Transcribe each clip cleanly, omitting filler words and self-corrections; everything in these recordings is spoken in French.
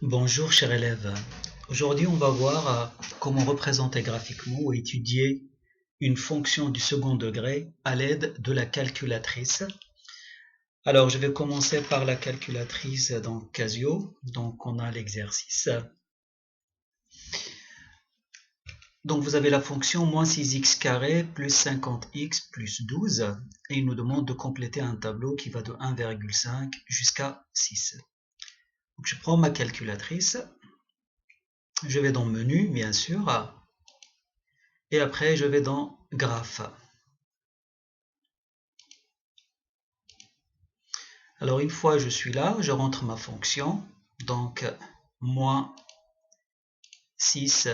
Bonjour cher élève, aujourd'hui on va voir comment représenter graphiquement ou étudier une fonction du second degré à l'aide de la calculatrice. Alors je vais commencer par la calculatrice dans Casio, donc on a l'exercice. Donc vous avez la fonction moins 6x carré plus 50x plus 12 et il nous demande de compléter un tableau qui va de 1,5 jusqu'à 6. Donc je prends ma calculatrice. Je vais dans Menu, bien sûr, et après je vais dans Graphe. Alors une fois je suis là, je rentre ma fonction, donc moins 6,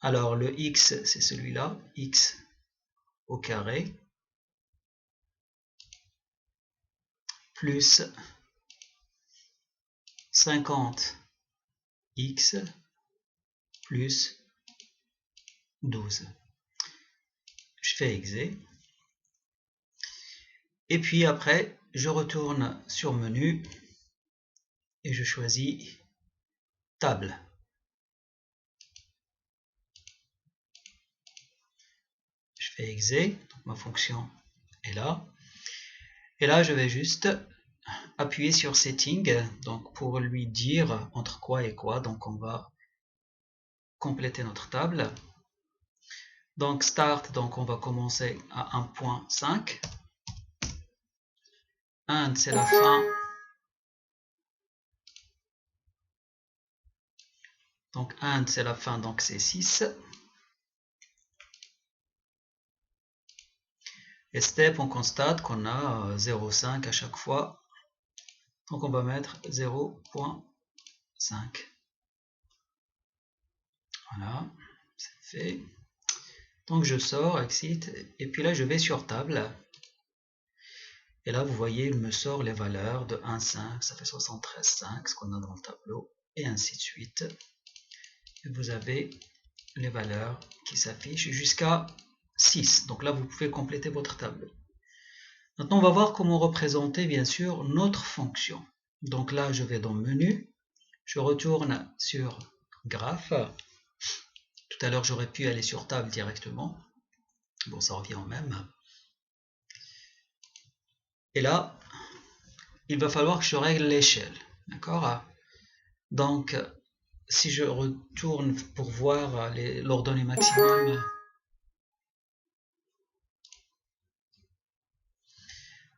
alors le x c'est celui-là, x au carré, plus 50x plus 12. Je fais exé. Et puis après, je retourne sur Menu et je choisis Table. Je fais exé, donc ma fonction est là. Et là, je vais juste appuyer sur Setting, donc pour lui dire entre quoi et quoi. Donc on va compléter notre table. Donc Start, donc on va commencer à 1.5. End, c'est la fin. Donc End, c'est la fin, donc c'est 6. Et Step, on constate qu'on a 0,5 à chaque fois. Donc on va mettre 0.5. Voilà, c'est fait. Donc je sors, exit, et puis là je vais sur table. Et là vous voyez, il me sort les valeurs de 1,5, ça fait 73,5, ce qu'on a dans le tableau, et ainsi de suite. Et vous avez les valeurs qui s'affichent jusqu'à 6. Donc là vous pouvez compléter votre tableau. Maintenant on va voir comment représenter bien sûr notre fonction. Donc là je vais dans Menu, je retourne sur Graphe. Tout à l'heure, j'aurais pu aller sur table directement. Bon, ça revient au même. Et là, il va falloir que je règle l'échelle. D'accord? Donc, si je retourne pour voir l'ordonnée maximum,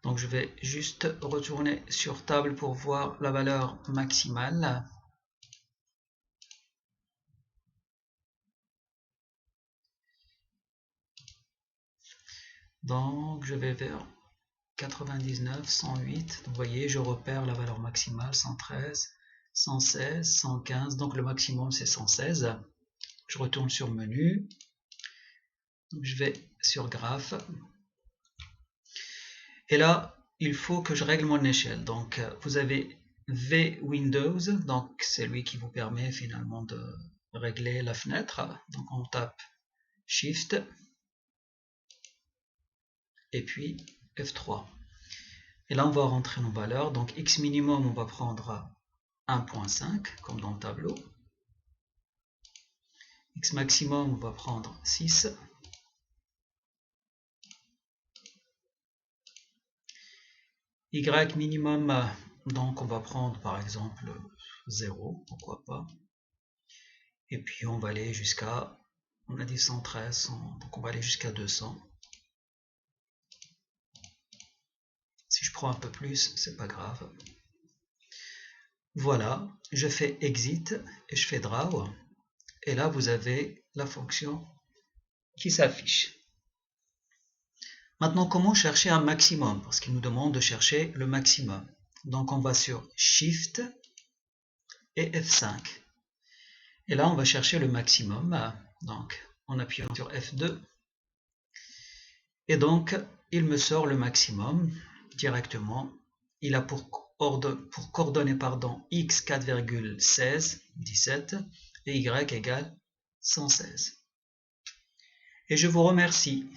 donc je vais juste retourner sur table pour voir la valeur maximale. Donc, je vais vers 99, 108. Vous voyez, je repère la valeur maximale, 113, 116, 115. Donc, le maximum, c'est 116. Je retourne sur Menu. Donc, je vais sur Graphe. Et là, il faut que je règle mon échelle. Donc, vous avez V Windows. Donc, c'est lui qui vous permet finalement de régler la fenêtre. Donc, on tape Shift. Et puis F3. Et là, on va rentrer nos valeurs. Donc, X minimum, on va prendre 1.5, comme dans le tableau. X maximum, on va prendre 6. Y minimum, donc on va prendre par exemple 0, pourquoi pas. Et puis on va aller jusqu'à, on a dit 113, 100, donc on va aller jusqu'à 200. Si je prends un peu plus, c'est pas grave. Voilà, je fais Exit et je fais Draw. Et là, vous avez la fonction qui s'affiche. Maintenant, comment chercher un maximum? Parce qu'il nous demande de chercher le maximum. Donc, on va sur Shift et F5. Et là, on va chercher le maximum. Donc, en appuyant sur F2. Et donc, il me sort le maximum directement. Il a pour coordonnées x 4,16, 17 et y égale 116. Et je vous remercie.